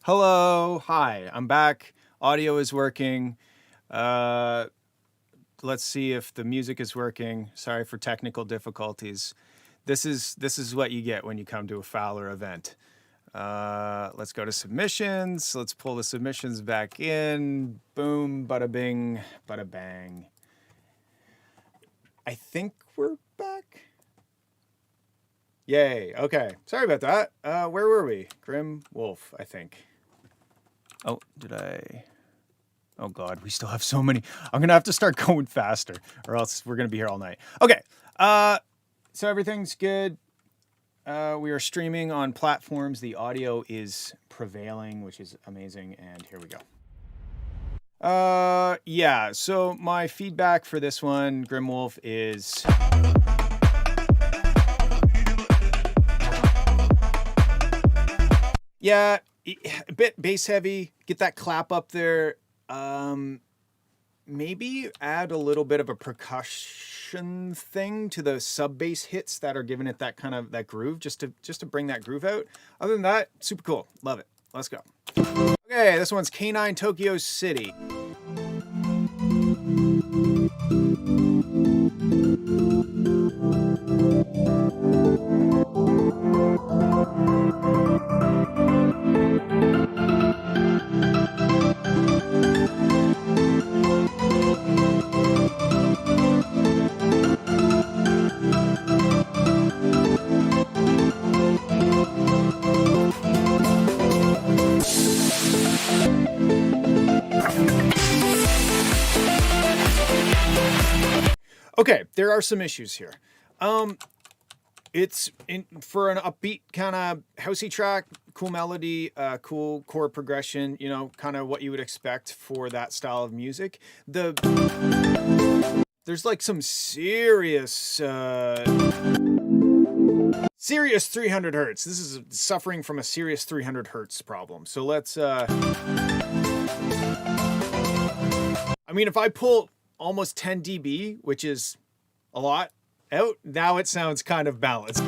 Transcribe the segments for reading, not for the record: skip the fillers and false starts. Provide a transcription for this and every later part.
Hello, hi, I'm back. Audio is working. Let's see if the music is working. Sorry for technical difficulties. This is what you get when you come to a FWLR event. Let's go to submissions. Let's pull the submissions back in. Boom, bada bing, bada bang. I think we're back. Yay, okay. Sorry about that. Where were we? Grim Wolf, I think. Oh, did I? Oh God, we still have so many. I'm gonna have to start going faster or else we're gonna be here all night. Okay, so everything's good. We are streaming on platforms. The audio is prevailing, which is amazing. And here we go. Yeah, so my feedback for this one, Grimwolf, is yeah, a bit bass heavy. Get that clap up there. Maybe add a little bit of a percussion thing to the sub bass hits that are giving it that kind of that groove, just to bring that groove out. Other than that, super cool. Love it. Let's go. Okay, this one's K9 Tokyo City. Okay, there are some issues here. It's for an upbeat kind of housey track, cool melody, cool chord progression, you know, kind of what you would expect for that style of music. There's like some serious 300 hertz. This is suffering from a serious 300 hertz problem. So let's I mean, if I pull almost 10 dB, which is a lot, out, now it sounds kind of balanced.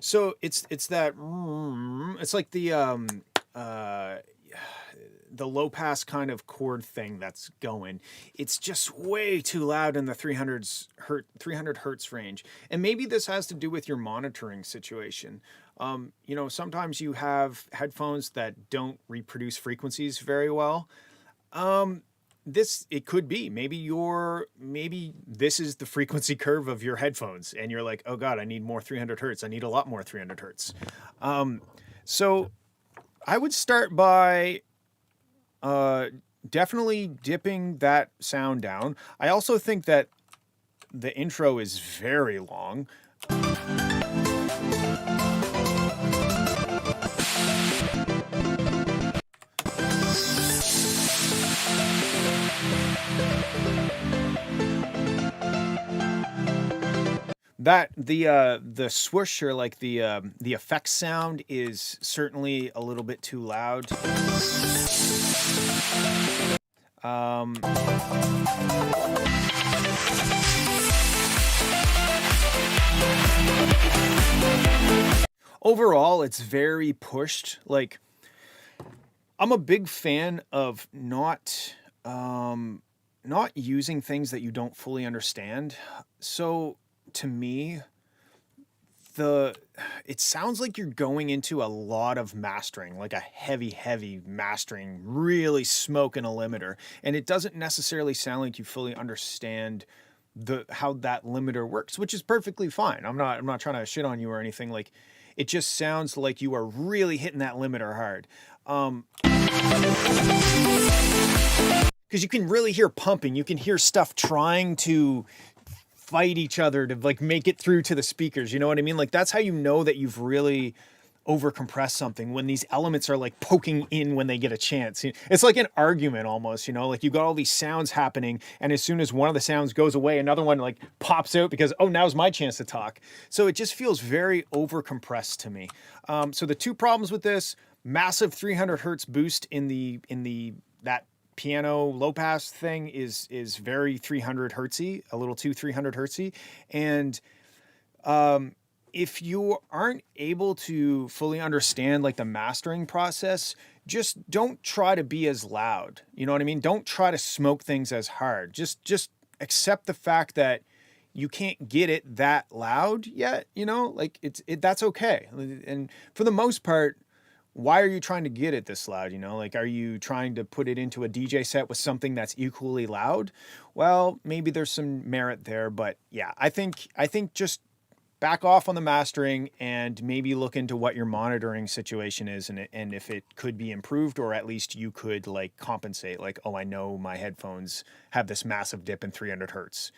So it's that, it's like the low pass kind of chord thing that's going. It's just way too loud in the 300 hertz range. And maybe this has to do with your monitoring situation. You know, sometimes you have headphones that don't reproduce frequencies very well. It could be maybe this is the frequency curve of your headphones and you're like, oh God, I need more 300 hertz. I need a lot more 300 hertz. So I would start by definitely dipping that sound down. I also think that the intro is very long. That the swoosh or like the effects sound is certainly a little bit too loud. Overall, it's very pushed. Like, I'm a big fan of not using things that you don't fully understand. So to me, it sounds like you're going into a lot of mastering, like a heavy mastering, really smoking a limiter. And it doesn't necessarily sound like you fully understand how that limiter works, which is perfectly fine. I'm not trying to shit on you or anything. Like, it just sounds like you are really hitting that limiter hard. Because you can really hear pumping. You can hear stuff trying to fight each other to like make it through to the speakers. You know what I mean? Like, that's how you know that you've really overcompressed something, when these elements are like poking in when they get a chance. It's like an argument almost, you know, like you got all these sounds happening and as soon as one of the sounds goes away, another one like pops out because, oh, now's my chance to talk. So it just feels very overcompressed to me. So the two problems with this: massive 300 hertz boost in that piano low pass thing is very 300 hertzy, a little too 300 hertzy. And if you aren't able to fully understand like the mastering process, just don't try to be as loud. You know what I mean? Don't try to smoke things as hard. Just accept the fact that you can't get it that loud yet, you know? Like that's okay. And for the most part, why are you trying to get it this loud? You know, like, are you trying to put it into a DJ set with something that's equally loud? Well, maybe there's some merit there, but yeah, I think just back off on the mastering and maybe look into what your monitoring situation is and if it could be improved, or at least you could like compensate, like, oh, I know my headphones have this massive dip in 300 Hertz.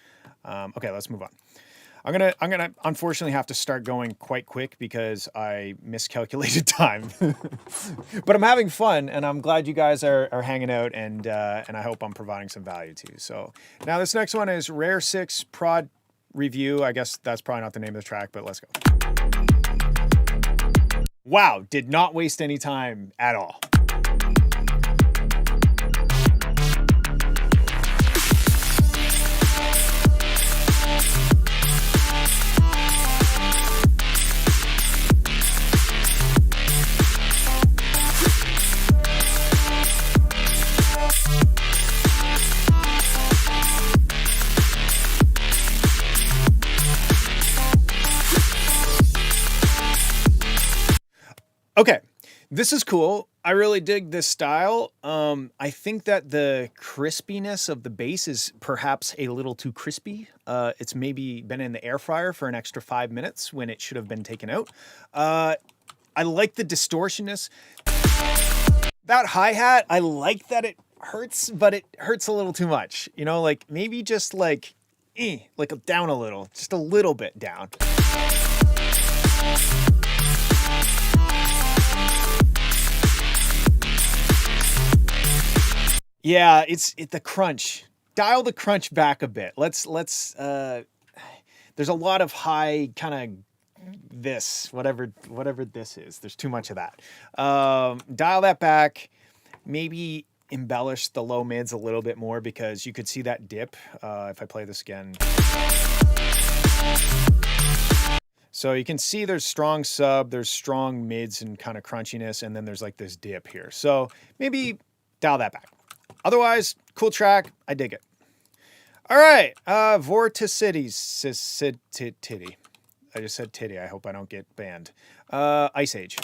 Okay, let's move on. I'm gonna unfortunately have to start going quite quick because I miscalculated time. But I'm having fun, and I'm glad you guys are hanging out, and I hope I'm providing some value to you. So now this next one is Rare 6 Prod Review. I guess that's probably not the name of the track, but let's go. Wow, did not waste any time at all. Okay, this is cool. I really dig this style. I think that the crispiness of the bass is perhaps a little too crispy. It's maybe been in the air fryer for an extra 5 minutes when it should have been taken out. I like the distortionness. That hi-hat, I like that it hurts, but it hurts a little too much. You know, like maybe just like down a little, just a little bit down. Yeah, it's the crunch. Dial the crunch back a bit. Let's there's a lot of high kind of this, whatever this is. There's too much of that. Dial that back. Maybe embellish the low mids a little bit more because you could see that dip if I play this again. So you can see there's strong sub, there's strong mids and kind of crunchiness, and then there's like this dip here. So maybe dial that back. Otherwise, cool track. I dig it. All right. Vorticities. Titty. I just said titty. I hope I don't get banned. Ice Age.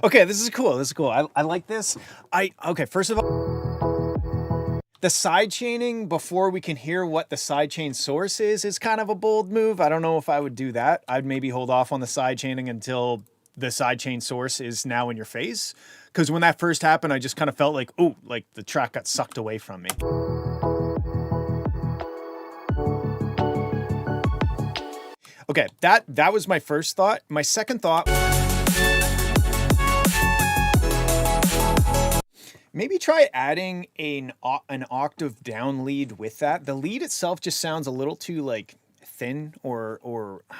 Okay, this is cool. This is cool. I like this. Okay, first of all, the side chaining before we can hear what the sidechain source is kind of a bold move. I don't know if I would do that. I'd maybe hold off on the side chaining until the sidechain source is now in your face. Because when that first happened, I just kind of felt like, oh, like the track got sucked away from me. Okay, that was my first thought. My second thought, maybe try adding an octave down lead with that. The lead itself just sounds a little too like thin or I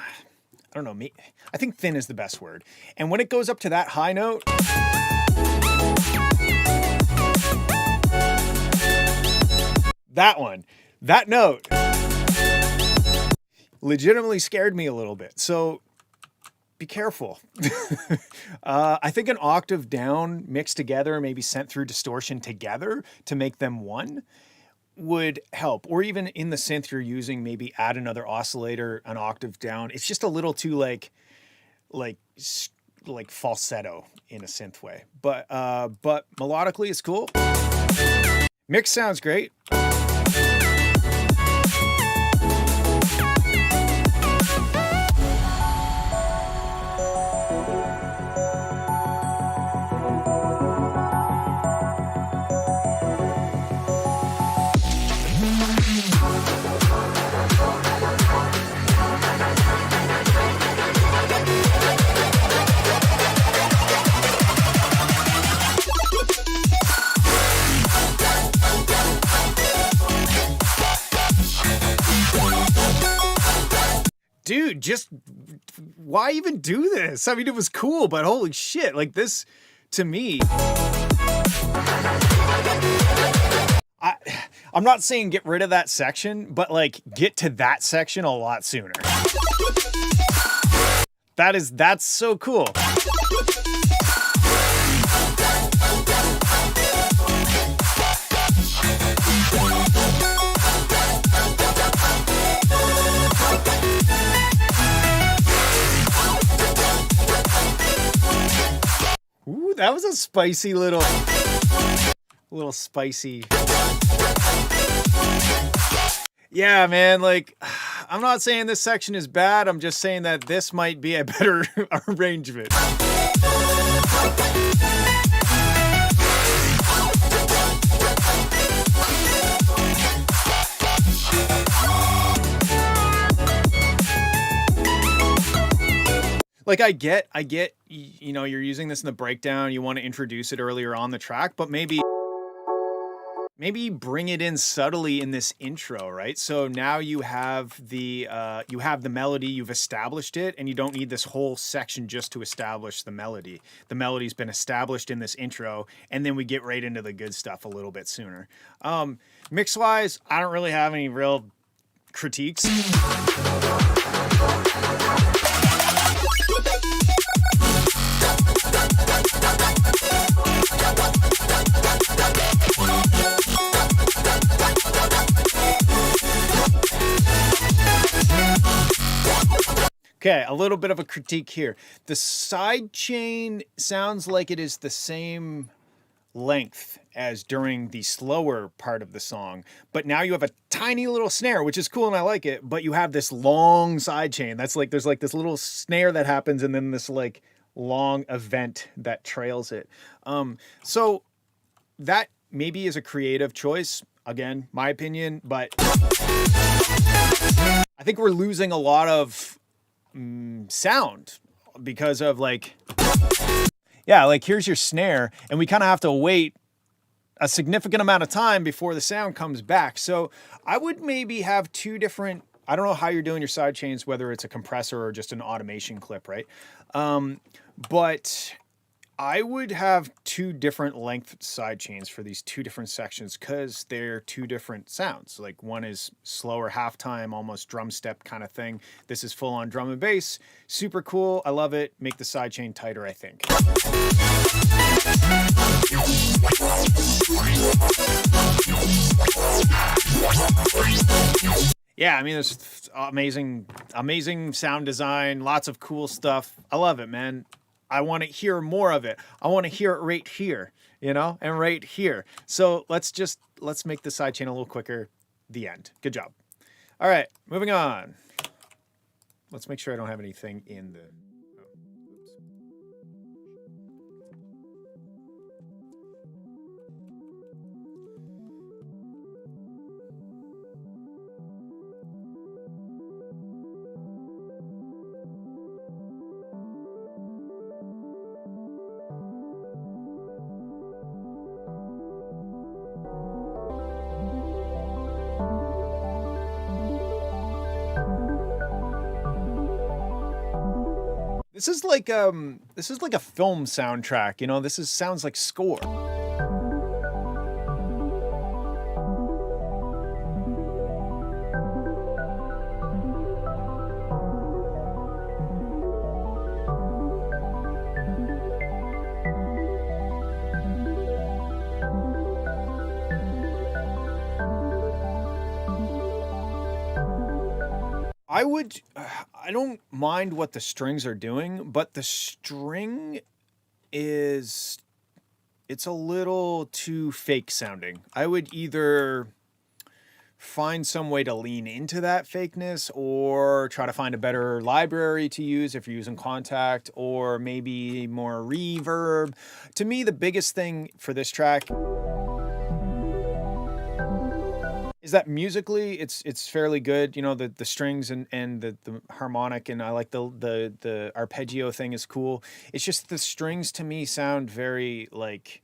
don't know. I think thin is the best word. And when it goes up to that high note, that note legitimately scared me a little bit. So be careful. I think an octave down mixed together, maybe sent through distortion together to make them one would help. Or even in the synth you're using, maybe add another oscillator an octave down. It's just a little too like falsetto in a synth way. But melodically it's cool. Mix sounds great. dude, just why even do this? I mean, it was cool, but holy shit, like this to me. I'm not saying get rid of that section, but like get to that section a lot sooner. That's so cool. Ooh, that was a spicy little spicy. Yeah, man, like, I'm not saying this section is bad. I'm just saying that this might be a better arrangement. Like, I get, you know, you're using this in the breakdown. You want to introduce it earlier on the track, but maybe bring it in subtly in this intro, right? So now you have the melody, you've established it, and you don't need this whole section just to establish the melody. The melody's been established in this intro, and then we get right into the good stuff a little bit sooner. Mix-wise, I don't really have any real critiques. Okay, a little bit of a critique here. The side chain sounds like it is the same length as during the slower part of the song, but now you have a tiny little snare, which is cool and I like it, but you have this long side chain. That's like, there's like this little snare that happens and then this like long event that trails it. So that maybe is a creative choice. Again, my opinion, but I think we're losing a lot of sound because of like, yeah, like here's your snare and we kind of have to wait a significant amount of time before the sound comes back. So I would maybe have two different, I don't know how you're doing your side chains, whether it's a compressor or just an automation clip, right? But I would have two different length side chains for these two different sections because they're two different sounds. Like one is slower halftime, almost drum step kind of thing. This is full on drum and bass. Super cool. I love it. Make the side chain tighter, I think. Yeah, I mean, there's amazing sound design, lots of cool stuff. I love it, man. I want to hear more of it. I want to hear it right here, you know, and right here. So let's make the side chain a little quicker. The end. Good job. All right, moving on. Let's make sure I don't have anything in the... This is like a film soundtrack, you know. Sounds like score. I don't mind what the strings are doing, but the string it's a little too fake sounding. I would either find some way to lean into that fakeness or try to find a better library to use if you're using Contact, or maybe more reverb. To me, the biggest thing for this track is that musically it's fairly good. You know, the strings and the harmonic, and I like the arpeggio thing is cool. It's just the strings to me sound very like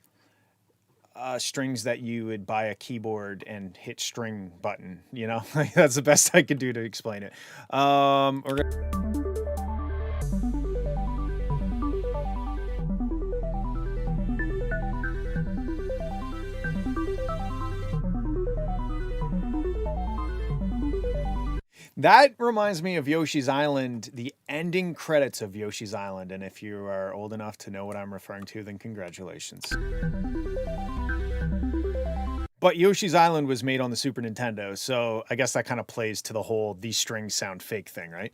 strings that you would buy a keyboard and hit string button, you know? Like, that's the best I could do to explain it. That reminds me of Yoshi's Island, the ending credits of Yoshi's Island. And if you are old enough to know what I'm referring to, then congratulations. But Yoshi's Island was made on the Super Nintendo, so I guess that kind of plays to the whole these strings sound fake thing, right?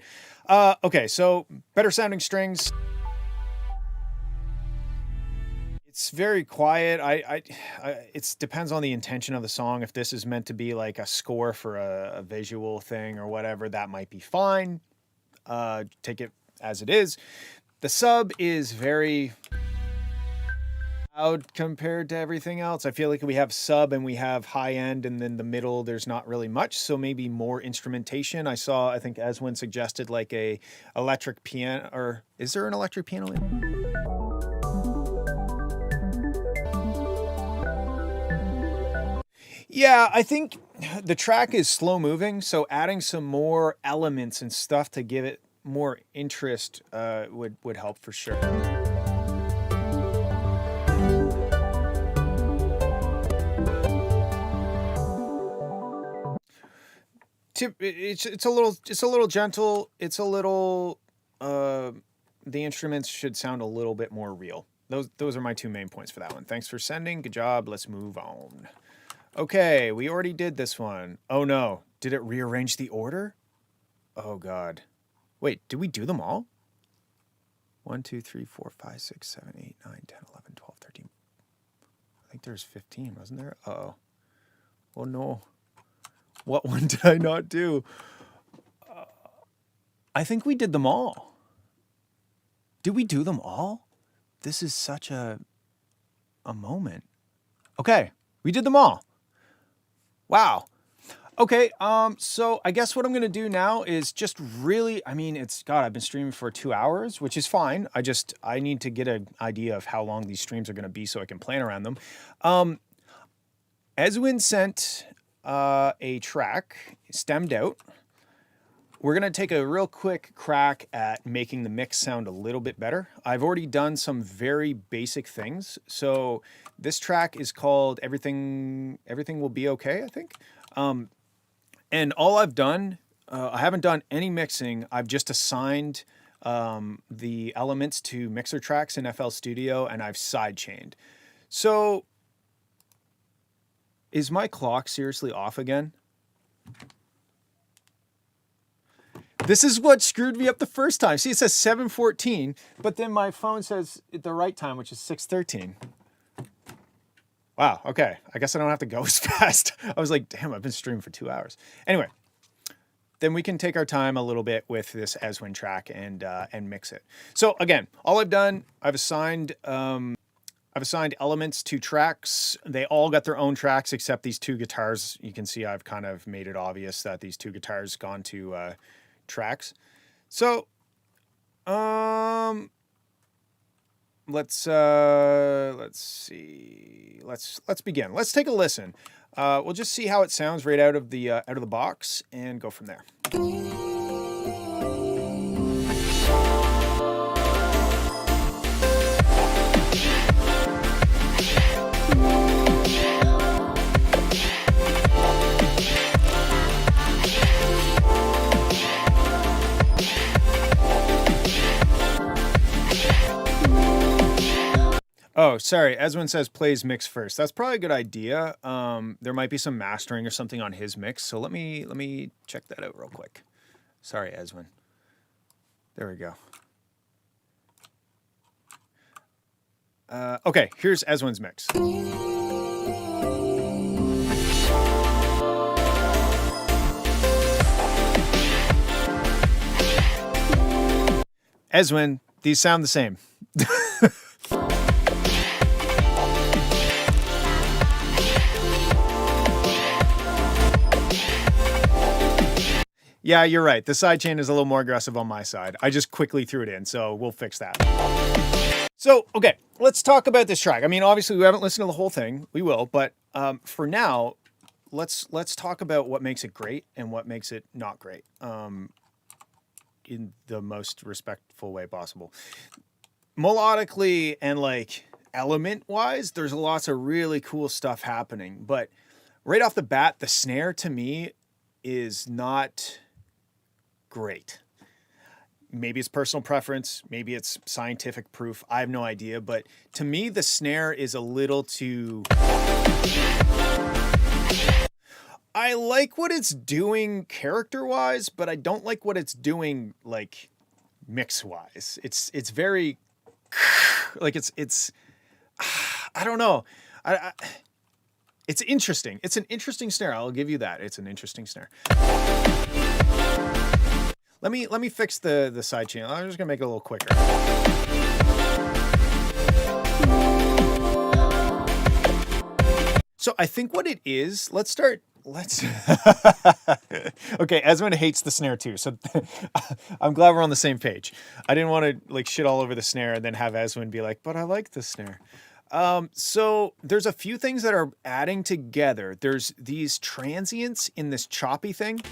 Okay, so better sounding strings. It's very quiet. It depends on the intention of the song. If this is meant to be like a score for a visual thing or whatever, that might be fine. Take it as it is. The sub is very loud compared to everything else. I feel like we have sub and we have high end, and then the middle, there's not really much. So maybe more instrumentation. I think Eswin suggested like a electric piano, or is there an electric piano in? Yeah, I think the track is slow moving, so adding some more elements and stuff to give it more interest would help for sure. It's a little gentle. It's a little the instruments should sound a little bit more real. Those are my two main points for that one. Thanks for sending. Good job. Let's move on. Okay, we already did this one. Oh no, did it rearrange the order? Oh God. Wait, did we do them all? 1, 2, 3, 4, 5, 6, 7, 8, 9, 10, 11, 12, 13. I think there's 15, wasn't there? Uh-oh. Oh no. What one did I not do? I think we did them all. Did we do them all? This is such a moment. Okay, we did them all. Wow. Okay, so I guess what I'm going to do now is just really, I've been streaming for 2 hours, which is fine. I need to get an idea of how long these streams are going to be so I can plan around them. Eswin sent a track, stemmed out. We're going to take a real quick crack at making the mix sound a little bit better. I've already done some very basic things. So this track is called Everything Will Be Okay, I think. And all I've done, I haven't done any mixing. I've just assigned the elements to mixer tracks in FL Studio, and I've sidechained. So is my clock seriously off again? This is what screwed me up the first time. See, it says 7:14, but then my phone says the right time, which is 6:13. Wow, okay. I guess I don't have to go as fast. I was like, damn, I've been streaming for 2 hours. Anyway, then we can take our time a little bit with this Eswin track and mix it. So again, all I've done, I've assigned elements to tracks. They all got their own tracks except these two guitars. You can see I've kind of made it obvious that these two guitars gone to tracks. So let's see. Let's begin. Let's take a listen. We'll just see how it sounds right out of the box and go from there. Oh, sorry. Eswin says plays mix first. That's probably a good idea. There might be some mastering or something on his mix. So let me check that out real quick. Sorry, Eswin. There we go. Okay, here's Eswin's mix. Eswin, these sound the same. Yeah, you're right. The sidechain is a little more aggressive on my side. I just quickly threw it in, so we'll fix that. So, okay, let's talk about this track. I mean, obviously we haven't listened to the whole thing. We will, but for now, let's talk about what makes it great and what makes it not great. In the most respectful way possible. Melodically and like element wise, there's lots of really cool stuff happening, but right off the bat, the snare to me is not great. Maybe it's personal preference, maybe it's scientific proof, I have no idea, but to me, the snare is a little too... I like what it's doing character-wise, but I don't like what it's doing, like, mix-wise. It's very... like, it's... I don't know. It's interesting. It's an interesting snare, I'll give you that. It's an interesting snare. Let me fix the side channel. I'm just gonna make it a little quicker. So I think what it is, let's okay, Esmond hates the snare too, so I'm glad we're on the same page. I didn't want to like shit all over the snare and then have Esmond be like, but I like the snare. So there's a few things that are adding together. There's these transients in this choppy thing.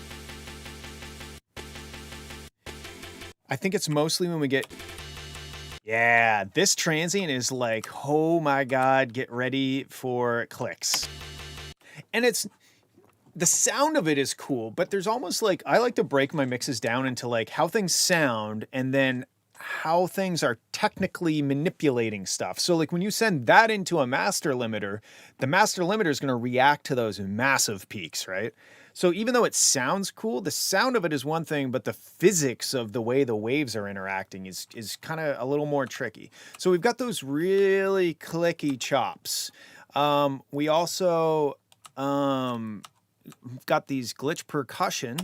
I think it's mostly when we get... Yeah, this transient is like, oh my God, get ready for clicks. And it's... The sound of it is cool, but there's almost like... I like to break my mixes down into like how things sound and then how things are technically manipulating stuff. So like when you send that into a master limiter, the master limiter is going to react to those massive peaks, right? So even though it sounds cool, the sound of it is one thing, but the physics of the way the waves are interacting is kind of a little more tricky. So we've got those really clicky chops. We also got these glitch percussion.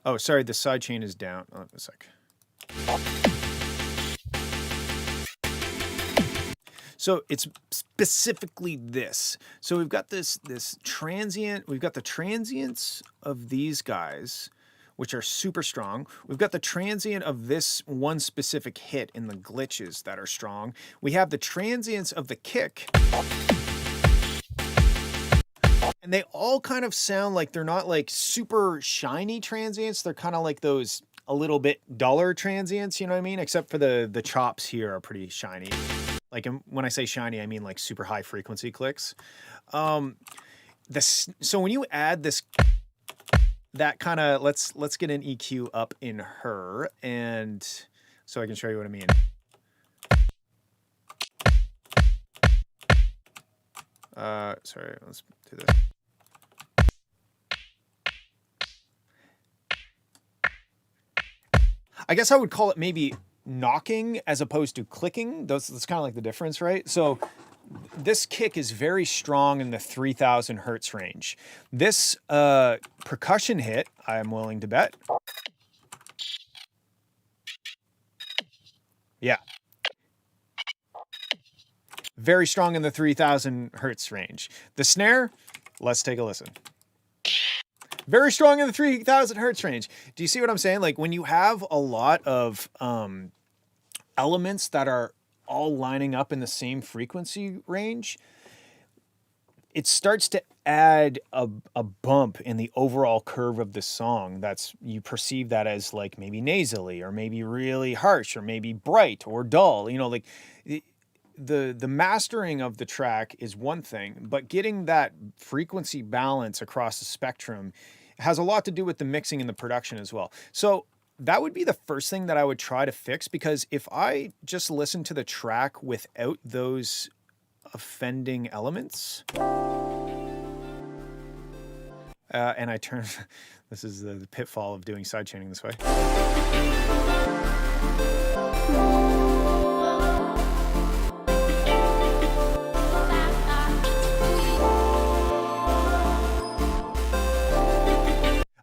Oh, sorry, the side chain is down. Oh, a sec. So it's specifically this. So we've got this transient, we've got the transients of these guys, which are super strong. We've got the transient of this one specific hit in the glitches that are strong. We have the transients of the kick. And they all kind of sound like they're not like super shiny transients. They're kind of like those a little bit duller transients, you know what I mean? Except for the chops here are pretty shiny. Like when I say shiny, I mean like super high frequency clicks. So when you add this, that kind of, let's get an EQ up in her, and so I can show you what I mean. Sorry, let's do this. I guess I would call it maybe knocking as opposed to clicking. That's kind of like the difference, right? So this kick is very strong in the 3,000 hertz range. This percussion hit, I'm willing to bet. Yeah. Very strong in the 3,000 hertz range. The snare, let's take a listen. Very strong in the 3,000 hertz range. Do you see what I'm saying? Like when you have a lot of elements that are all lining up in the same frequency range, it starts to add a bump in the overall curve of the song. You perceive that as like maybe nasally or maybe really harsh or maybe bright or dull. You know, like the mastering of the track is one thing, but getting that frequency balance across the spectrum has a lot to do with the mixing and the production as well. So that would be the first thing that I would try to fix, because if I just listen to the track without those offending elements, and I turn, this is the pitfall of doing sidechaining this way.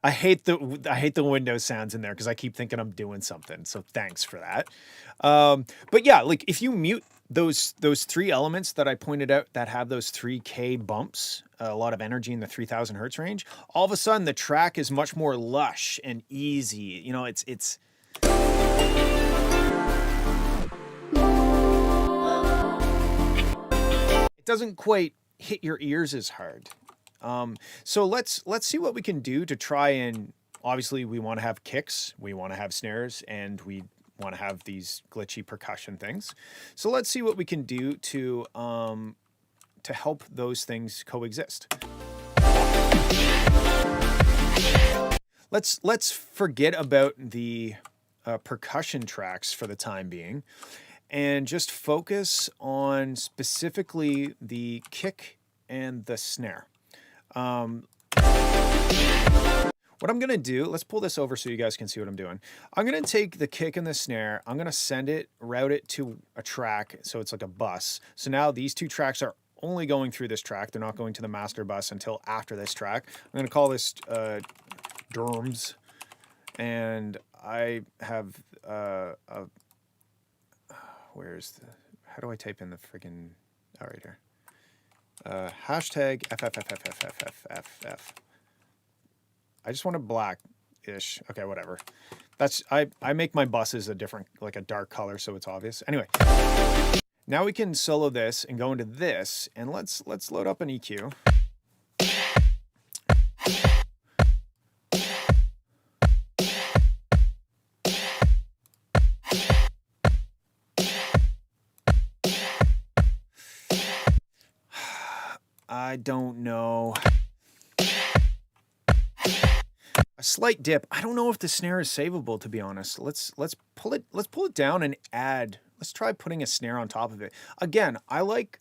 I hate the Windows sounds in there because I keep thinking I'm doing something. So thanks for that. But yeah, like if you mute those three elements that I pointed out that have those 3K bumps, a lot of energy in the 3,000 hertz range, all of a sudden the track is much more lush and easy. You know, it's It doesn't quite hit your ears as hard. So let's see what we can do to try and, obviously we want to have kicks, we want to have snares, and we want to have these glitchy percussion things. So let's see what we can do to help those things coexist. Let's forget about the percussion tracks for the time being, and just focus on specifically the kick and the snare. What I'm going to do, let's pull this over so you guys can see what I'm doing. I'm going to take the kick and the snare, I'm going to send it, route it to a track, so it's like a bus. So now these two tracks are only going through this track. They're not going to the master bus until after this track. I'm going to call this drums, and I have where's the, how do I type in the friggin', oh, right here. Hashtag FFFFFFFF. I just want a black-ish. Okay, whatever. That's, I make my buses a different, like a dark color, so it's obvious. Anyway, now we can solo this and go into this, and let's load up an EQ. I don't know. A slight dip. I don't know if the snare is savable, to be honest. Let's pull it down and add. Let's try putting a snare on top of it. Again, I like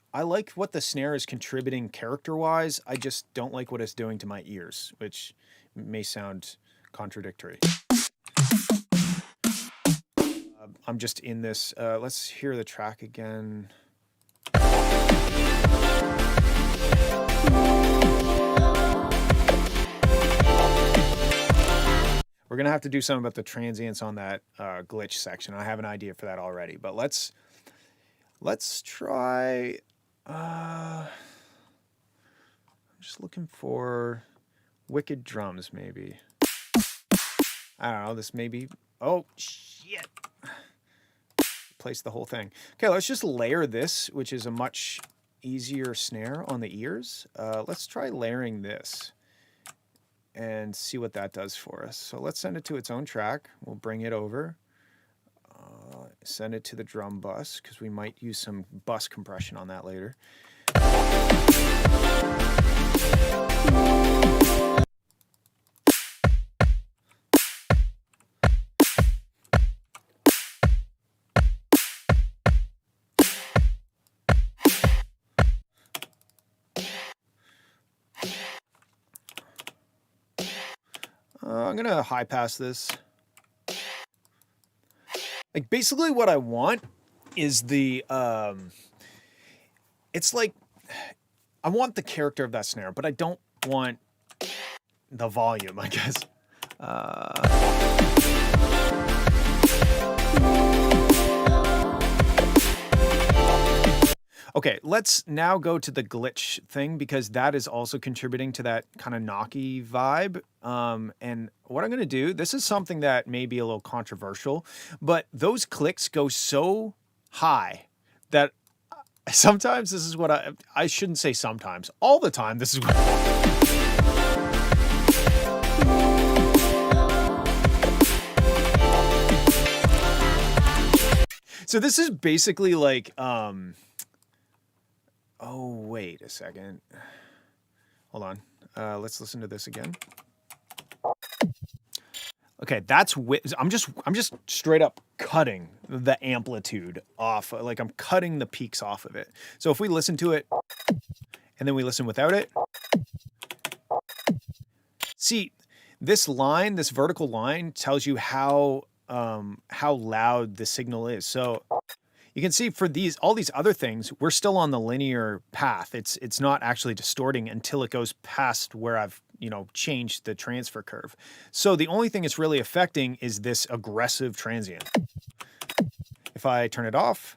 what the snare is contributing character-wise. I just don't like what it's doing to my ears, which may sound contradictory. I'm just in this. Let's hear the track again. We're going to have to do something about the transients on that glitch section. I have an idea for that already, but let's try, I'm just looking for wicked drums, maybe. I don't know, this maybe, oh, shit. Place the whole thing. Okay, let's just layer this, which is a much easier snare on the ears. Let's try layering this and see what that does for us. So let's send it to its own track. We'll bring it over, send it to the drum bus, because we might use some bus compression on that later. I'm gonna high pass this. Like, basically what I want is the, it's like, I want the character of that snare, but I don't want the volume, I guess. Okay, let's now go to the glitch thing, because that is also contributing to that kind of knocky vibe. And what I'm going to do, this is something that may be a little controversial, but those clicks go so high that sometimes this is what I shouldn't say sometimes, all the time this is what... So this is basically like, oh, wait a second. Hold on. Let's listen to this again. Okay, that's I'm just straight up cutting the amplitude off. Like, I'm cutting the peaks off of it. So if we listen to it and then we listen without it, see, this line, this vertical line tells you how loud the signal is. So you can see for all these other things, we're still on the linear path. It's not actually distorting until it goes past where I've, changed the transfer curve. So the only thing it's really affecting is this aggressive transient. If I turn it off,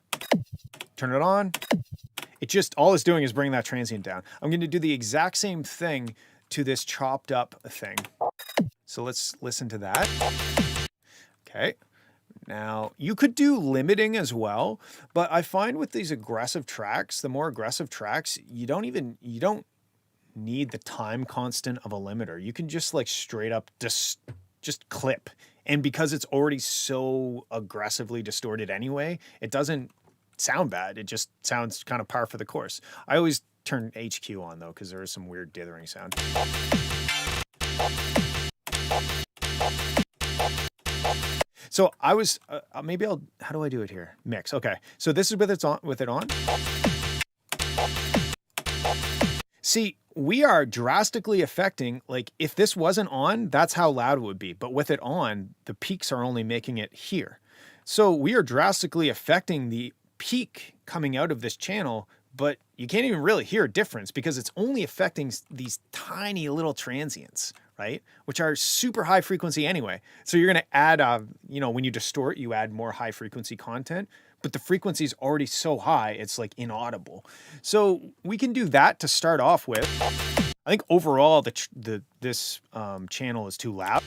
turn it on, all it's doing is bringing that transient down. I'm going to do the exact same thing to this chopped up thing. So let's listen to that. Okay. Now, you could do limiting as well, but I find with these aggressive tracks, the more aggressive tracks, you don't need the time constant of a limiter. You can just like straight up just clip. And because it's already so aggressively distorted anyway, it doesn't sound bad. It just sounds kind of par for the course. I always turn HQ on though, because there is some weird dithering sound. So I was, maybe I'll, how do I do it here? Mix, okay. So this is with it on. See, we are drastically affecting, like if this wasn't on, that's how loud it would be. But with it on, the peaks are only making it here. So we are drastically affecting the peak coming out of this channel, but you can't even really hear a difference because it's only affecting these tiny little transients, right? Which are super high frequency anyway. So you're gonna add, you know, when you distort, you add more high frequency content, but the frequency is already so high, it's like inaudible. So we can do that to start off with. I think overall, this channel is too loud.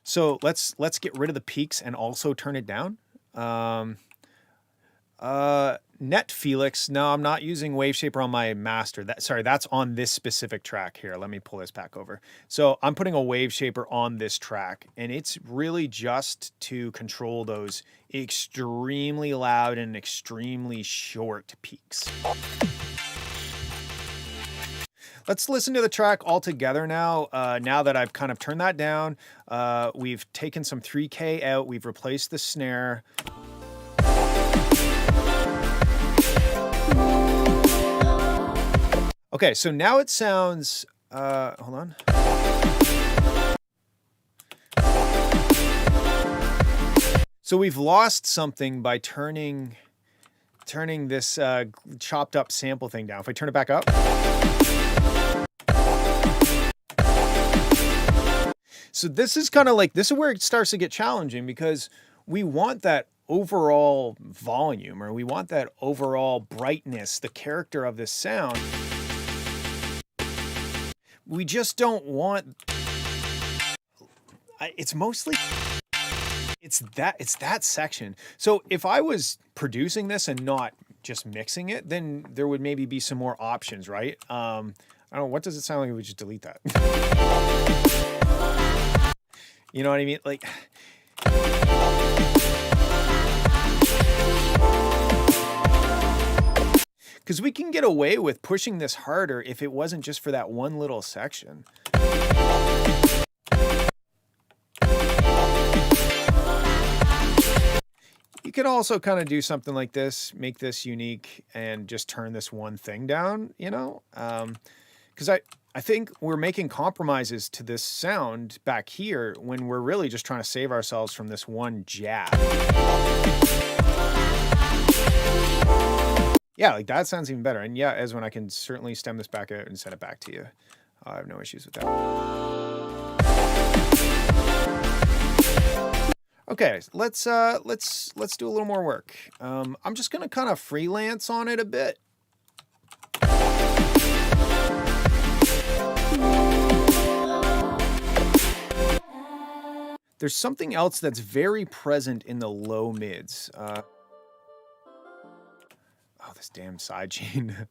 So let's get rid of the peaks and also turn it down. Net Felix. No, I'm not using Wave Shaper on my master. Sorry, that's on this specific track here. Let me pull this back over. So I'm putting a Wave Shaper on this track, and it's really just to control those extremely loud and extremely short peaks. Let's listen to the track all together now. Now that I've kind of turned that down, we've taken some 3K out, we've replaced the snare. Okay, so now it sounds, hold on. So we've lost something by turning this chopped up sample thing down. If I turn it back up. So this is kind of like, this is where it starts to get challenging because we want that overall volume, or we want that overall brightness, the character of this sound. We just don't want, it's mostly, it's that section. So if I was producing this and not just mixing it, then there would maybe be some more options, right? I don't know, what does it sound like if we just delete that? You know what I mean? Like, because we can get away with pushing this harder if it wasn't just for that one little section. You could also kind of do something like this, make this unique, and just turn this one thing down, you know? Because I think we're making compromises to this sound back here when we're really just trying to save ourselves from this one jab. Yeah, like that sounds even better. And yeah, Ezwin, I can certainly stem this back out and send it back to you. I have no issues with that. Okay, let's do a little more work. I'm just gonna kind of freelance on it a bit. There's something else that's very present in the low mids. Oh, this damn sidechain.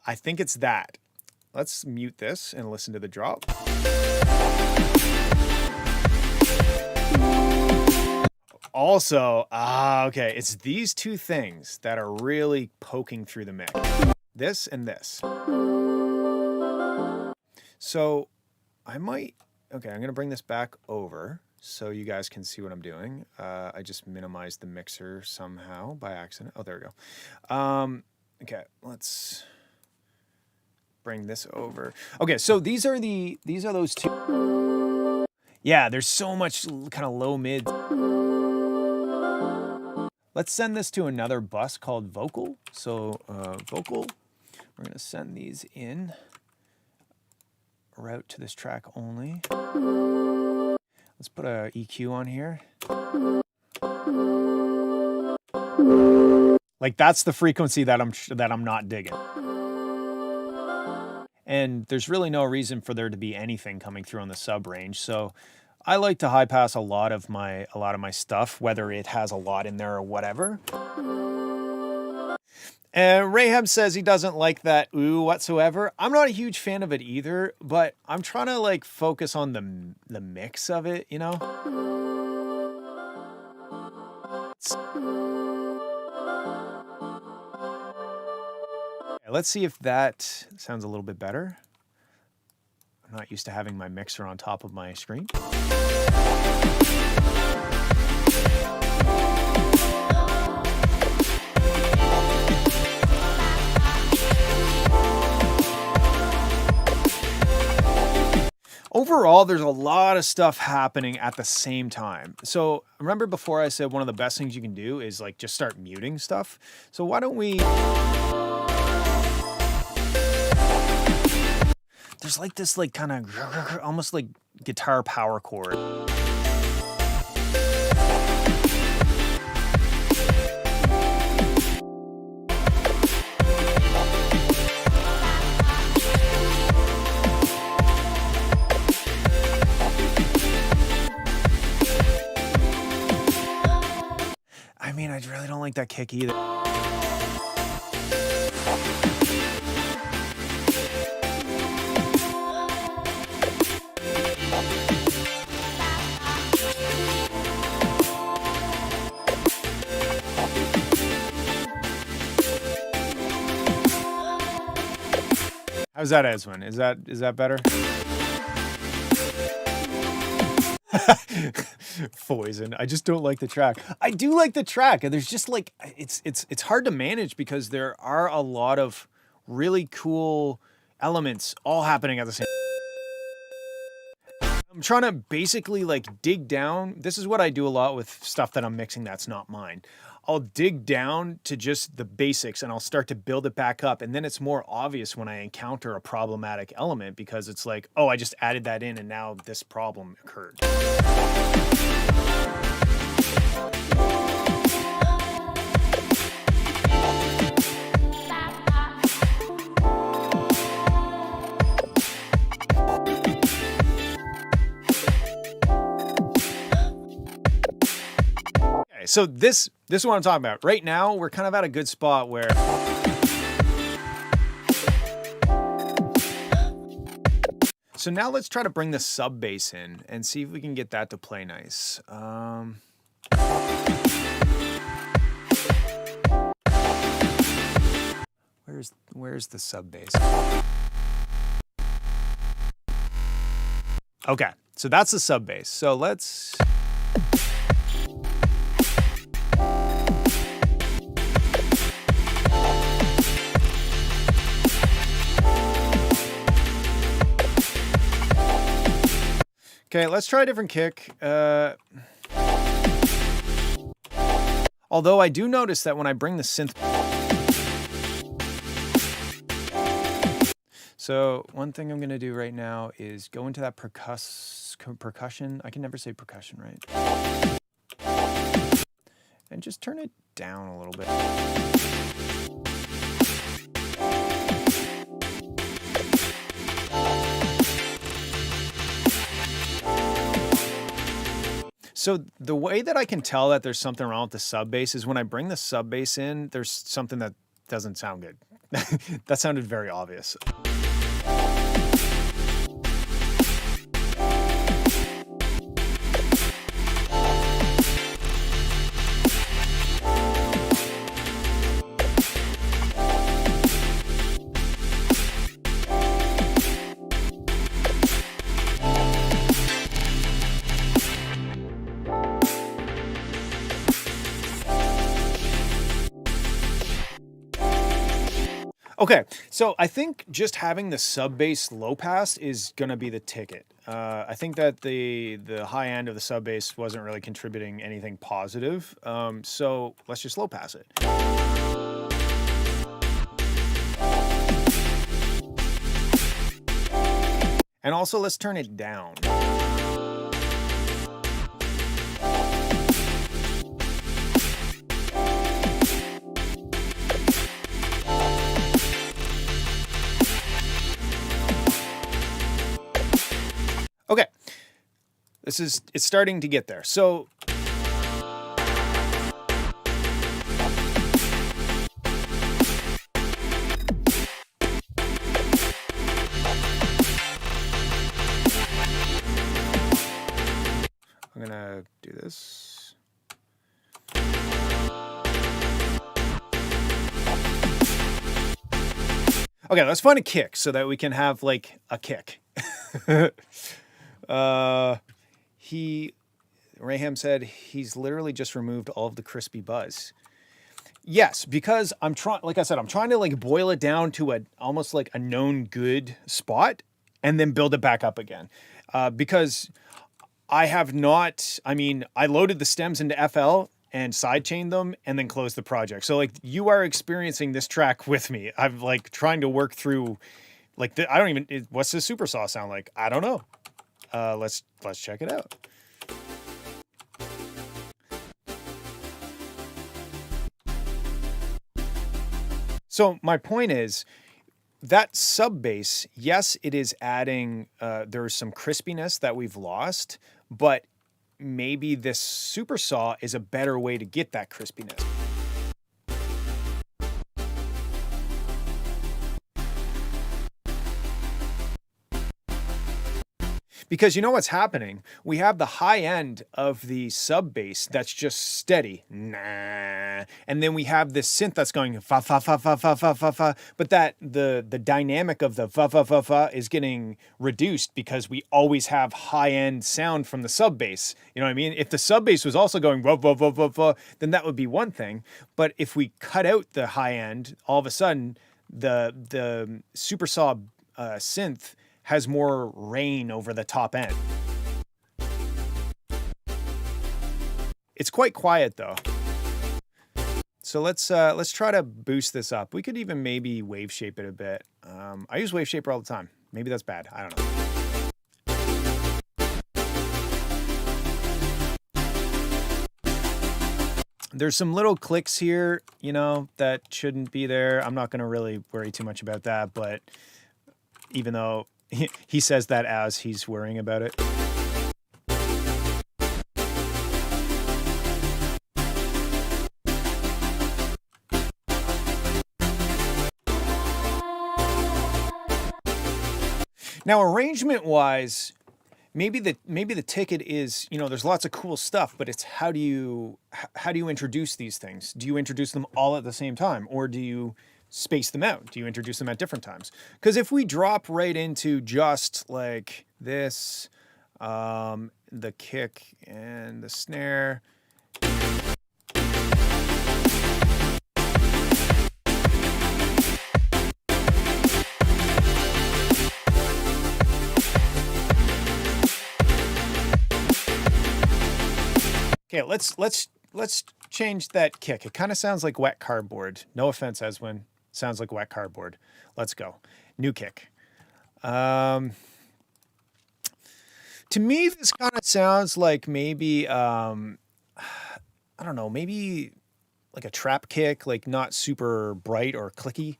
I think it's that. Let's mute this and listen to the drop. Also, okay, it's these two things that are really poking through the mix. This and this. So I might, okay, I'm gonna bring this back over so you guys can see what I'm doing. I just minimized the mixer somehow by accident. Oh, there we go. Okay, let's bring this over. Okay, so these are those two. Yeah, there's so much kind of low mid. Let's send this to another bus called vocal. So vocal, we're gonna send these in. Route to this track only. Let's put a EQ on here. Like that's the frequency that I'm not digging. and there's really no reason for there to be anything coming through on the sub range. So I like to high pass a lot of my stuff, whether it has a lot in there or whatever. And Rahab says he doesn't like that ooh whatsoever. I'm not a huge fan of it either, but I'm trying to like focus on the mix of it, you know? Let's see if that sounds a little bit better. I'm not used to having my mixer on top of my screen. Overall, there's a lot of stuff happening at the same time. So remember before I said one of the best things you can do is like just start muting stuff. So why don't we... There's like this like kind of almost like guitar power chord. I mean, I really don't like that kick either. How's that, Eswin? Is that better? Poison. I just don't like the track. I do like the track. There's just like it's hard to manage because there are a lot of really cool elements all happening at the same. I'm trying to basically like dig down. This is what I do a lot with stuff that I'm mixing that's not mine. I'll dig down to just the basics and I'll start to build it back up. And then it's more obvious when I encounter a problematic element because it's like, oh, I just added that in and now this problem occurred. So this is what I'm talking about. Right now, we're kind of at a good spot where... So now let's try to bring the sub bass in and see if we can get that to play nice. Where's the sub bass? Okay, so that's the sub bass. So let's... Okay, let's try a different kick. Although I do notice that when I bring the synth... So one thing I'm going to do right now is go into that percussion. I can never say percussion, right? And just turn it down a little bit. So the way that I can tell that there's something wrong with the sub bass is when I bring the sub bass in, there's something that doesn't sound good. That sounded very obvious. Okay, so I think just having the sub bass low pass is gonna be the ticket. I think that the high end of the sub bass wasn't really contributing anything positive, so let's just low pass it. And also let's turn it down. it's starting to get there. So I'm gonna do this. Okay, let's find a kick so that we can have like a kick. Raham said he's literally just removed all of the crispy buzz. Yes, because I'm trying, like I said, I'm trying to like boil it down to almost like a known good spot and then build it back up again. Because I have not, I mean, I loaded the stems into FL and sidechained them and then closed the project. So like you are experiencing this track with me. I'm like trying to work through like I don't even, what's the super saw sound like? I don't know. Let's check it out. So my point is that sub bass, yes, it is adding, there's some crispiness that we've lost, but maybe this super saw is a better way to get that crispiness. Because you know what's happening? We have the high end of the sub bass that's just steady. Nah. And then we have this synth that's going fa fa fa fa fa fa fa fa. But that the dynamic of the fa fa fa fa is getting reduced because we always have high end sound from the sub bass. You know what I mean? If the sub bass was also going fa fa fa fa fa, then that would be one thing. But if we cut out the high end, all of a sudden the super saw synth has more rain over the top end. It's quite quiet though. So let's try to boost this up. We could even maybe wave shape it a bit. I use wave shaper all the time. Maybe that's bad. I don't know. There's some little clicks here, you know, that shouldn't be there. I'm not going to really worry too much about that, but even though he says that as he's worrying about it. Now, arrangement-wise, maybe the ticket is, you know, there's lots of cool stuff, but it's how do you introduce these things? Do you introduce them all at the same time, or do you space them out? Do you introduce them at different times? Because if we drop right into just like this, the kick and the snare. Okay, let's change that kick. It kind of sounds like wet cardboard. No offense, Eswin. Sounds like wet cardboard. Let's go. New kick. To me, this kind of sounds like maybe, I don't know, maybe like a trap kick, like not super bright or clicky.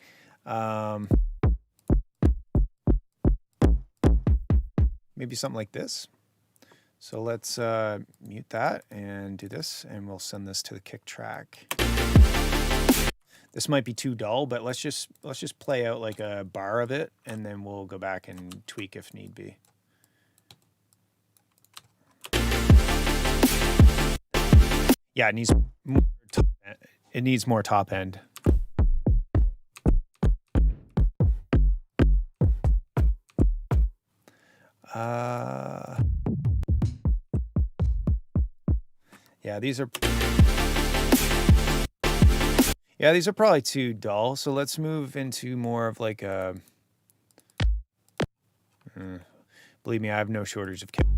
Maybe something like this. So let's mute that and do this, and we'll send this to the kick track. This might be too dull, but let's just play out like a bar of it, and then we'll go back and tweak if need be. Yeah, it needs more top end. Yeah, these are probably too dull. So let's move into more of like a. Believe me, I have no shortage of kicks.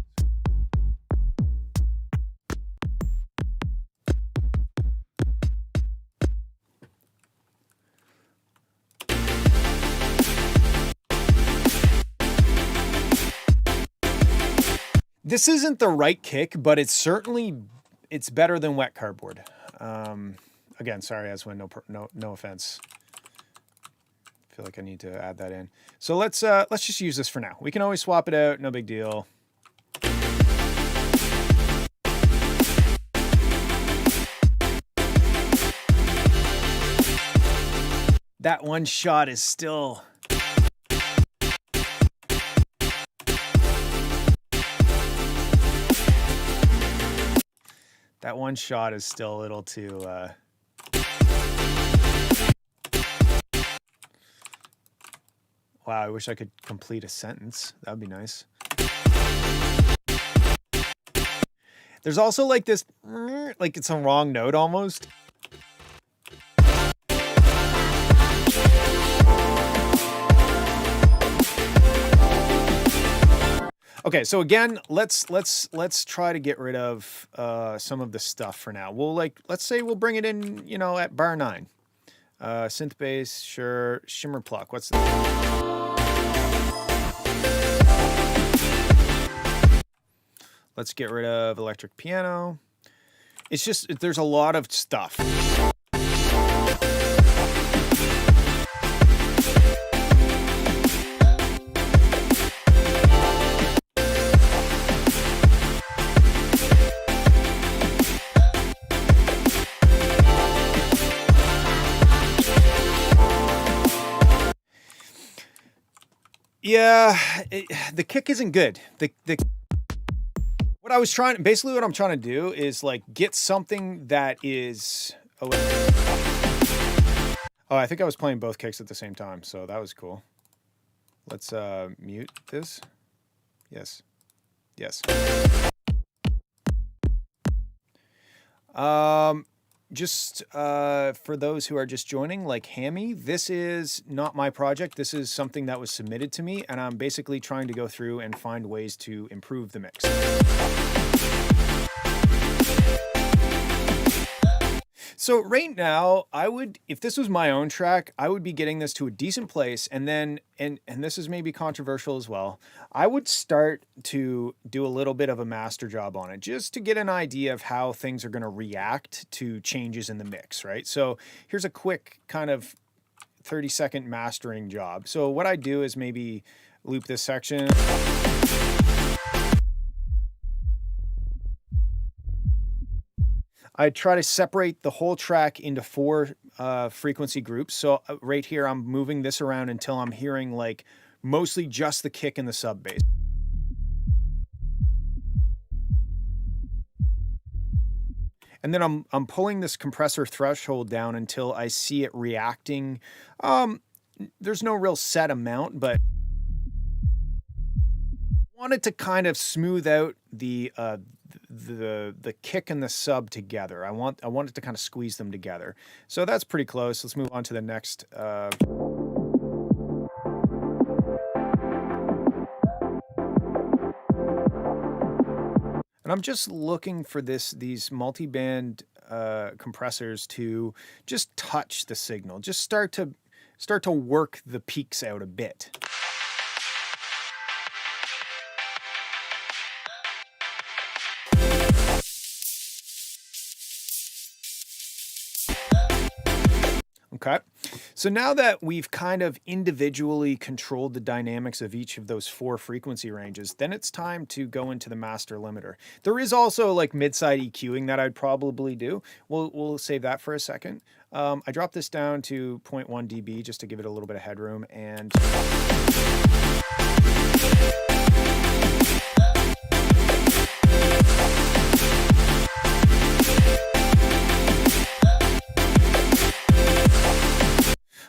This isn't the right kick, but it's better than wet cardboard. Again, sorry, Eswin, no offense. I feel like I need to add that in. So let's just use this for now. We can always swap it out, no big deal. That one shot is still... That one shot is still a little too... Wow, I wish I could complete a sentence. That would be nice. There's also like this, like it's a wrong note almost. Okay, so again, let's try to get rid of some of the stuff for now. We'll let's say we'll bring it in, you know, at bar 9. Synth bass, sure. Shimmer pluck. What's Let's get rid of electric piano. It's just, there's a lot of stuff. Yeah, the kick isn't good. What I was trying, basically what I'm trying to do is like get something that is, oh, I think I was playing both kicks at the same time, so that was cool. Let's mute this. Yes. Yes. Just for those who are just joining, like Hammy, this is not my project. This is something that was submitted to me, and I'm basically trying to go through and find ways to improve the mix. So right now, I would, if this was my own track, I would be getting this to a decent place, and then, and this is maybe controversial as well, I would start to do a little bit of a master job on it, just to get an idea of how things are going to react to changes in the mix, right? So here's a quick kind of 30-second mastering job. So what I do is maybe loop this section. I try to separate the whole track into 4 frequency groups. So right here, I'm moving this around until I'm hearing like mostly just the kick and the sub bass. And then I'm pulling this compressor threshold down until I see it reacting. There's no real set amount, but I wanted to kind of smooth out the kick and the sub together. I want it to kind of squeeze them together. So that's pretty close. Let's move on to the next. And I'm just looking for these multi-band compressors to just touch the signal, just start to work the peaks out a bit. Okay, so now that we've kind of individually controlled the dynamics of each of those 4 frequency ranges, then it's time to go into the master limiter. There is also like mid-side EQing that I'd probably do. We'll save that for a second. I dropped this down to 0.1 dB just to give it a little bit of headroom, and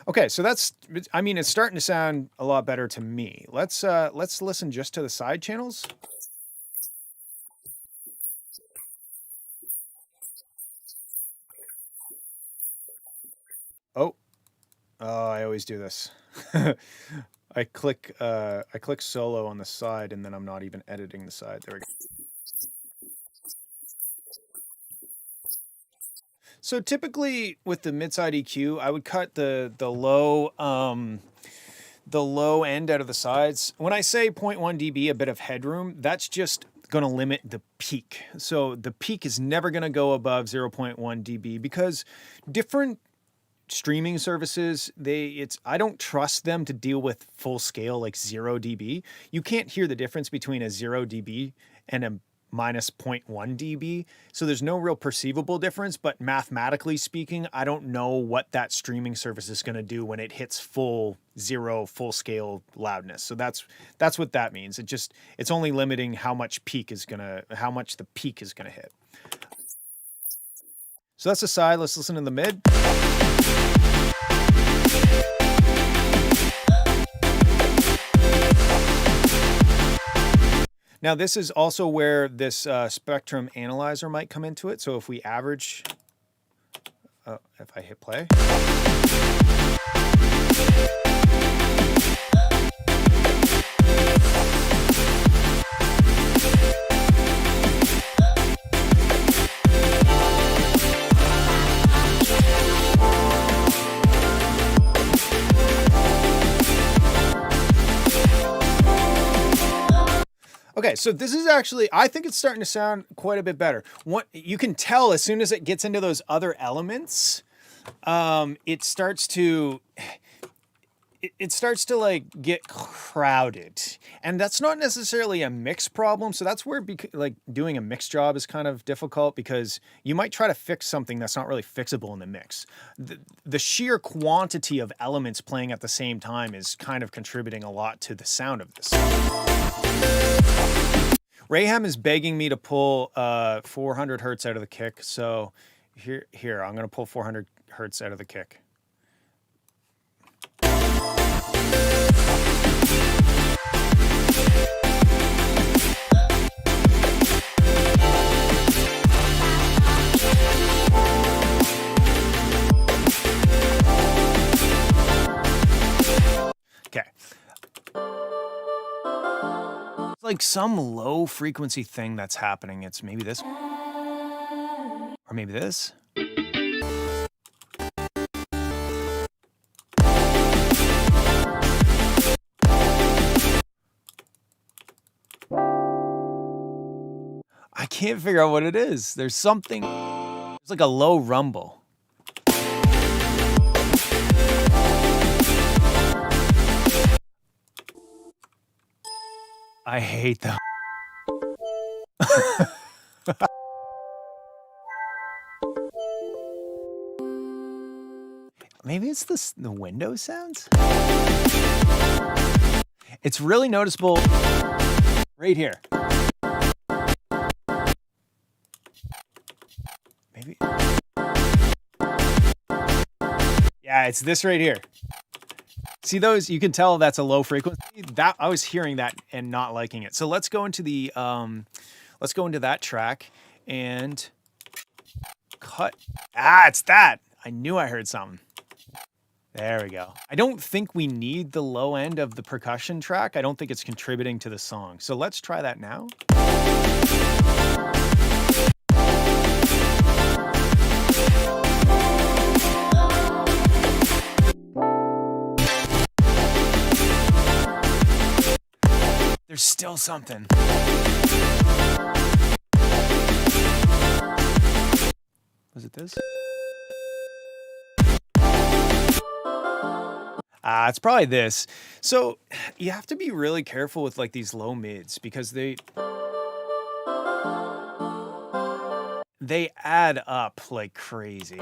okay, so that's, I mean, it's starting to sound a lot better to me. Let's listen just to the side channels. Oh, I always do this. I click solo on the side, and then I'm not even editing the side. There we go. So typically with the mid-side EQ, I would cut the low end out of the sides. When I say 0.1 dB, a bit of headroom, that's just going to limit the peak. So the peak is never going to go above 0.1 dB because different streaming services, I don't trust them to deal with full scale like 0 dB. You can't hear the difference between a 0 dB and minus 0.1 dB. So there's no real perceivable difference, but mathematically speaking, I don't know what that streaming service is going to do when it hits full scale loudness. So that's what that means. It's only limiting how much the peak is going to hit. So that's the side. Let's listen to the mid. Now this is also where this spectrum analyzer might come into it. So if we average, if I hit play. Okay, so this is actually, I think it's starting to sound quite a bit better. What you can tell as soon as it gets into those other elements, it starts to like get crowded, and that's not necessarily a mix problem. So that's where like doing a mix job is kind of difficult, because you might try to fix something that's not really fixable in the mix. The sheer quantity of elements playing at the same time is kind of contributing a lot to the sound of this. Rayham is begging me to pull 400 hertz out of the kick. So here, I'm going to pull 400 hertz out of the kick. Okay. It's like some low frequency thing that's happening. It's maybe this, or maybe this. I can't figure out what it is. There's something, it's like a low rumble. I hate them. Maybe it's the Windows sounds? It's really noticeable right here. Maybe. Yeah, it's this right here. See those? You can tell that's a low frequency. That I was hearing that and not liking it. So let's go into the let's go into that track and cut. Ah, it's that. I knew I heard something. There we go. I don't think we need the low end of the percussion track. I don't think it's contributing to the song. So let's try that now. There's still something. Was it this? It's probably this. So you have to be really careful with like these low mids, because they add up like crazy.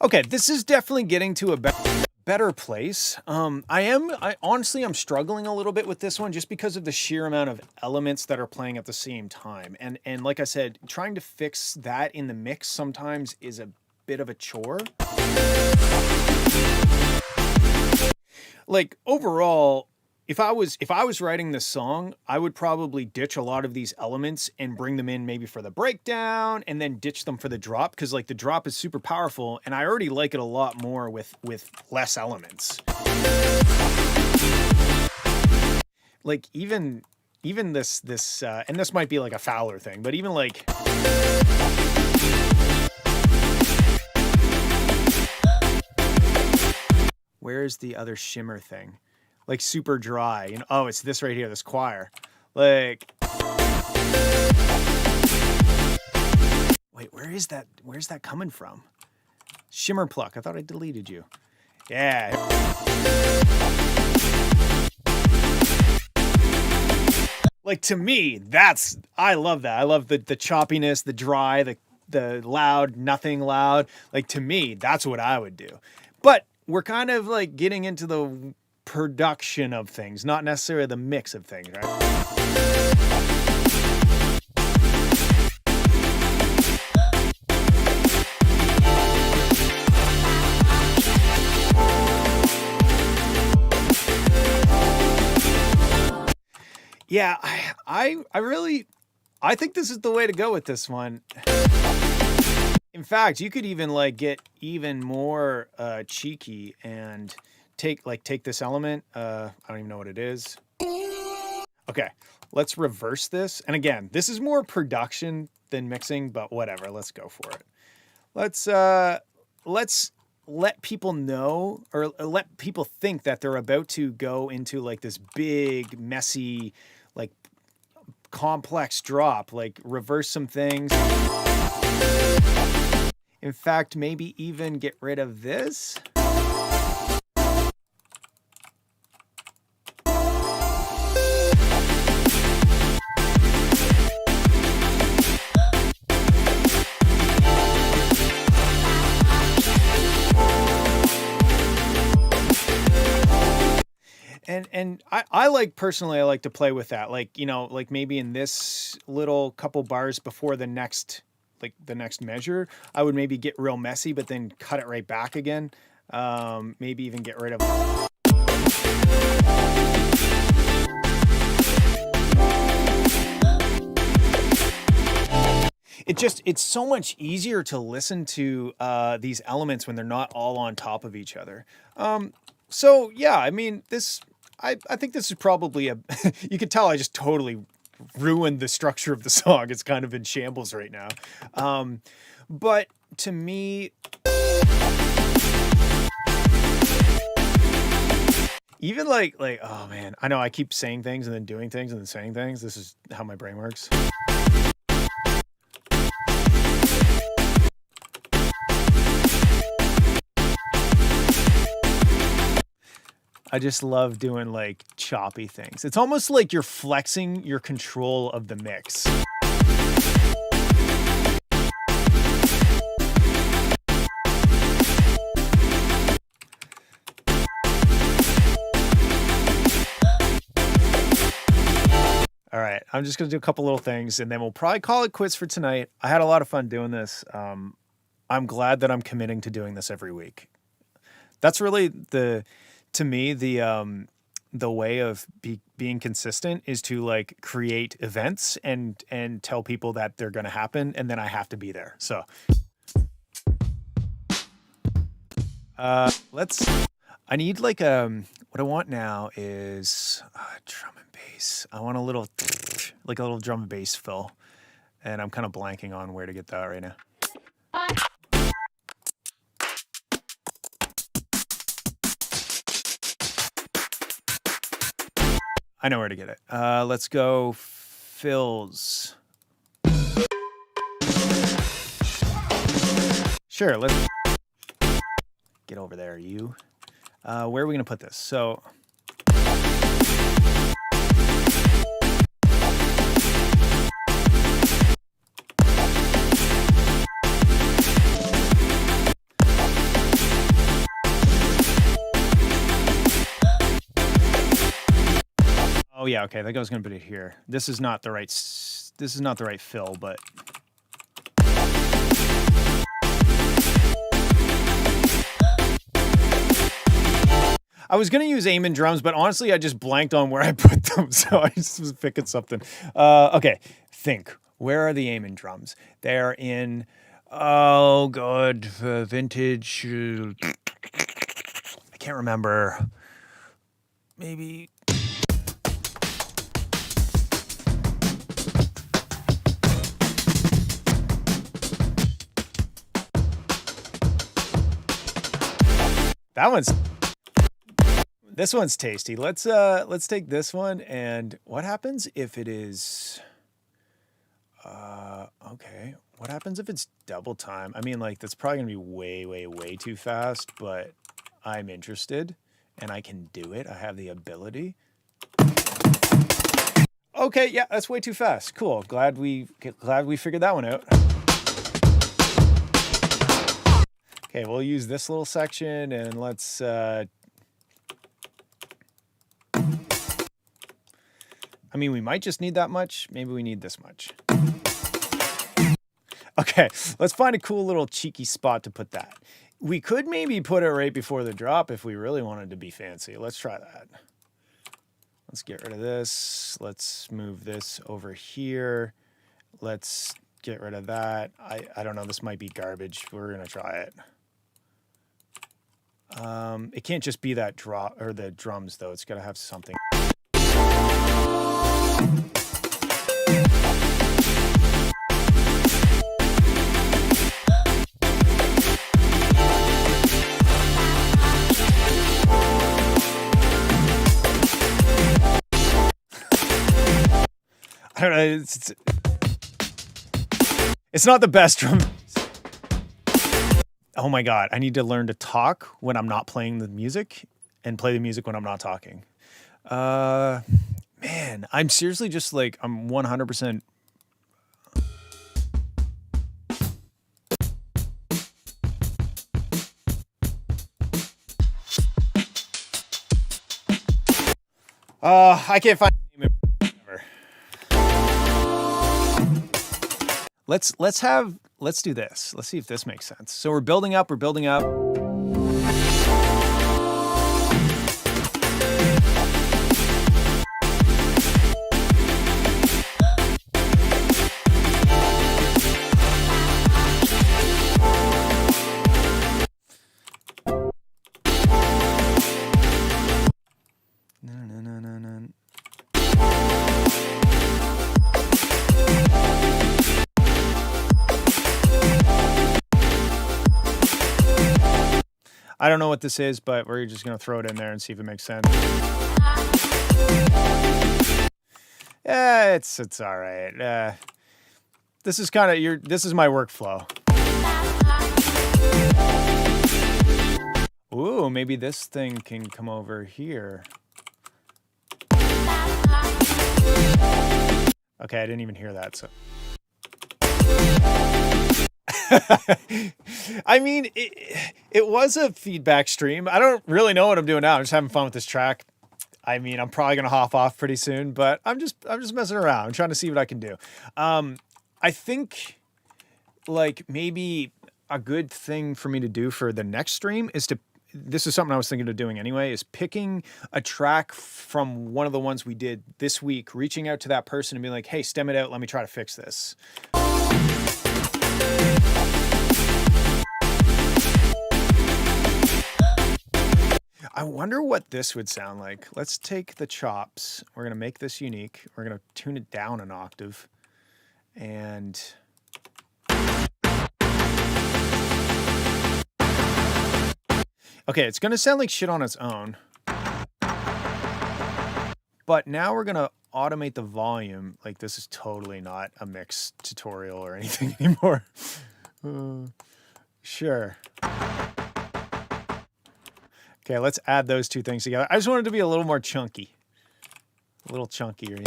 Okay, this is definitely getting to a better place. Honestly, I'm struggling a little bit with this one just because of the sheer amount of elements that are playing at the same time. And like I said, trying to fix that in the mix sometimes is a bit of a chore. Like overall, if I was writing this song, I would probably ditch a lot of these elements and bring them in maybe for the breakdown, and then ditch them for the drop, because like the drop is super powerful and I already like it a lot more with less elements. Like even this and this might be like a Fowler thing, but even like where's the other shimmer thing? Like super dry. You know, oh, it's this right here, this choir. Like, wait, where is that? Where's that coming from? Shimmer pluck. I thought I deleted you. Yeah. Like, to me, I love that. I love the choppiness, the dry, the loud, nothing loud. Like, to me, that's what I would do. But we're kind of like getting into the production of things, not necessarily the mix of things, right? Yeah, I think this is the way to go with this one. In fact, you could even like get even more cheeky and take this element. I don't even know what it is. Okay, let's reverse this. And again, this is more production than mixing, but whatever, let's go for it. Let's let people know, or let people think that they're about to go into like this big, messy, like complex drop, like reverse some things. In fact, maybe even get rid of this. And I like, personally, I like to play with that. Like, you know, like maybe in this little couple bars before the next measure, I would maybe get real messy, but then cut it right back again. Maybe even get rid of it's so much easier to listen to these elements when they're not all on top of each other. So yeah, I mean, I think this is probably you can tell I just totally ruined the structure of the song. It's kind of in shambles right now. But to me, even like, oh man, I know I keep saying things and then doing things and then saying things. This is how my brain works. I just love doing like choppy things. It's almost like you're flexing your control of the mix. All right, I'm just gonna do a couple little things and then we'll probably call it quits for tonight. I had a lot of fun doing this. I'm glad that I'm committing to doing this every week. That's really to me, the way of being consistent is to like create events and tell people that they're going to happen, and then I have to be there. So I need like what I want now is drum and bass. I want a little drum and bass fill, and I'm kind of blanking on where to get that right now. I know where to get it. Let's go fills. Sure, let's get over there, you. Where are we going to put this? So oh yeah, okay, that goes going to put it here. This is not the right fill, but I was going to use Amen drums, but honestly, I just blanked on where I put them, so I just was picking something. Okay, think. Where are the Amen drums? They're in, oh god, vintage, I can't remember. Maybe... That one's... This one's tasty. Let's take this one. And what happens if it is? Okay. What happens if it's double time? I mean, like, that's probably gonna be way, way, way too fast, but I'm interested and I can do it. I have the ability. Okay, yeah, that's way too fast. Cool. Glad we figured that one out. Okay, we'll use this little section and let's I mean, we might just need that much. Maybe we need this much. Okay, let's find a cool little cheeky spot to put that. We could maybe put it right before the drop if we really wanted to be fancy. Let's try that. Let's get rid of this. Let's move this over here. Let's get rid of that. I don't know, this might be garbage. We're gonna try it. It can't just be that drop or the drums though. It's gotta have something. I don't know, it's not the best drum. Oh my God, I need to learn to talk when I'm not playing the music and play the music when I'm not talking. Man, I'm seriously just like, I'm 100%. I can't find it. Let's do this. Let's see if this makes sense. So we're building up. I don't know what this is, but we're just going to throw it in there and see if it makes sense. Yeah, it's all right. This is kind of this is my workflow. Ooh, maybe this thing can come over here. Okay, I didn't even hear that, so. I mean, it was a feedback stream. I don't really know what I'm doing now. I'm just having fun with this track. I mean, I'm probably gonna hop off pretty soon, but I'm just messing around. I'm trying to see what I can do. I think like maybe a good thing for me to do for the next stream is to, this is something I was thinking of doing anyway, is picking a track from one of the ones we did this week, reaching out to that person and being like, hey, stem it out. Let me try to fix this. I wonder what this would sound like. Let's take the chops. We're going to make this unique. We're going to tune it down an octave. And okay, it's going to sound like shit on its own. But now we're going to automate the volume. Like, this is totally not a mix tutorial or anything anymore. Sure. Okay, let's add those two things together. I just wanted to be a little more chunky. A little chunkier.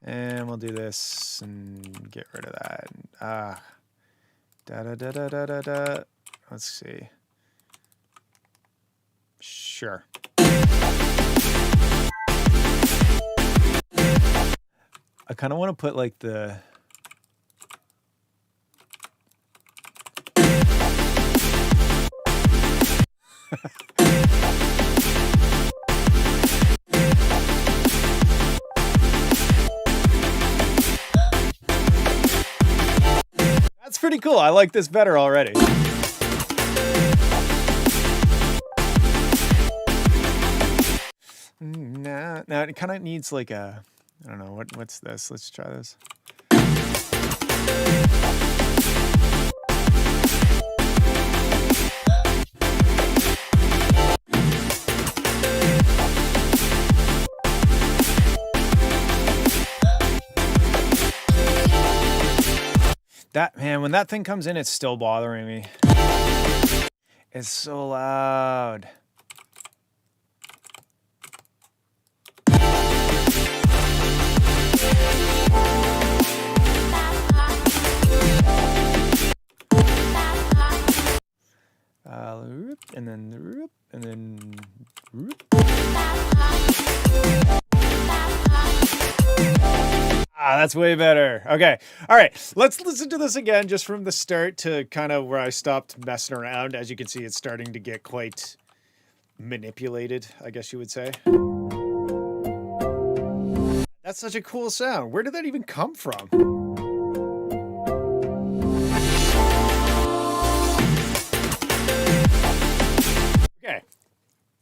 And we'll do this and get rid of that. Da-da-da-da-da-da. Let's see. Sure. I kind of want to put like the... That's pretty cool. I like this better already. Now it kind of needs like a, I don't know, what's this? Let's try this. That, man, when that thing comes in, it's still bothering me. It's so loud. And then, and then. Ah, that's way better. Okay. All right. Let's listen to this again just from the start to kind of where I stopped messing around. As you can see, it's starting to get quite manipulated, I guess you would say. That's such a cool sound. Where did that even come from? Okay.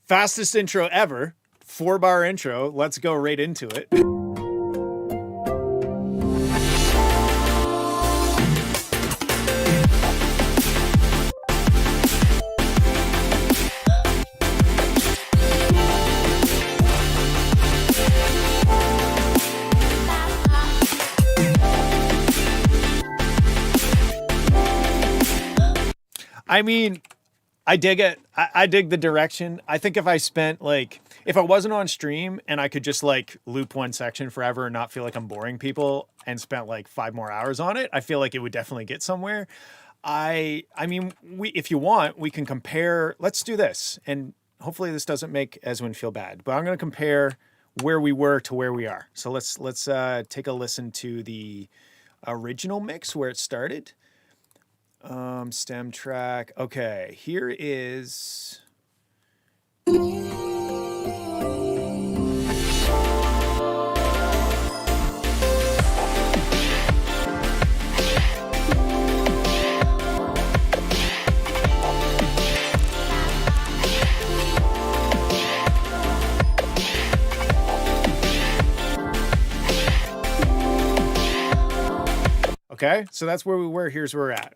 Fastest intro ever. 4-bar intro. Let's go right into it. I mean, I dig it. I dig the direction. I think if I spent if I wasn't on stream and I could just loop one section forever and not feel like I'm boring people and spent 5 more hours on it, I feel like it would definitely get somewhere. I mean, if you want, we can compare. Let's do this. And hopefully this doesn't make Eswin feel bad, but I'm going to compare where we were to where we are. So let's take a listen to the original mix where it started. Stem track. Okay, here is. Okay, so that's where we were. Here's where we're at.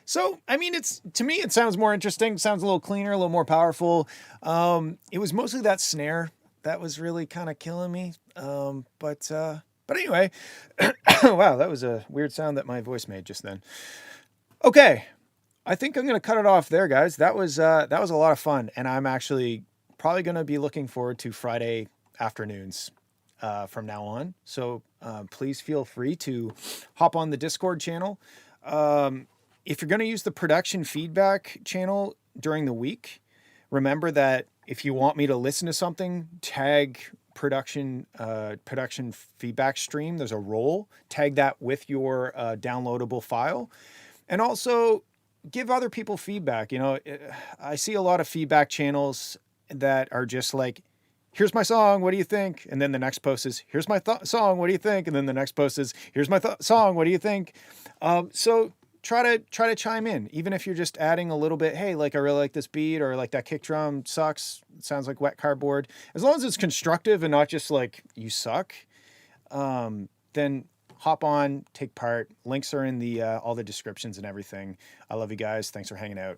So, I mean, to me, it sounds more interesting, sounds a little cleaner, a little more powerful. It was mostly that snare that was really kind of killing me. But anyway, wow, that was a weird sound that my voice made just then. Okay, I think I'm going to cut it off there, guys. That was a lot of fun, and I'm actually probably going to be looking forward to Friday afternoons from now on. So please feel free to hop on the Discord channel. If you're going to use the production feedback channel during the week, remember that if you want me to listen to something, tag production feedback stream. There's a role. Tag that with your downloadable file. And also give other people feedback. You know, I see a lot of feedback channels that are just like, here's my song, what do you think? And then the next post is, here's my song, what do you think? And then the next post is, here's my song, what do you think? So try to chime in, even if you're just adding a little bit. Hey, I really like this beat, or that kick drum sucks. It sounds like wet cardboard. As long as it's constructive and not just you suck, then hop on, take part. Links are in the all the descriptions and everything. I love you guys. Thanks for hanging out.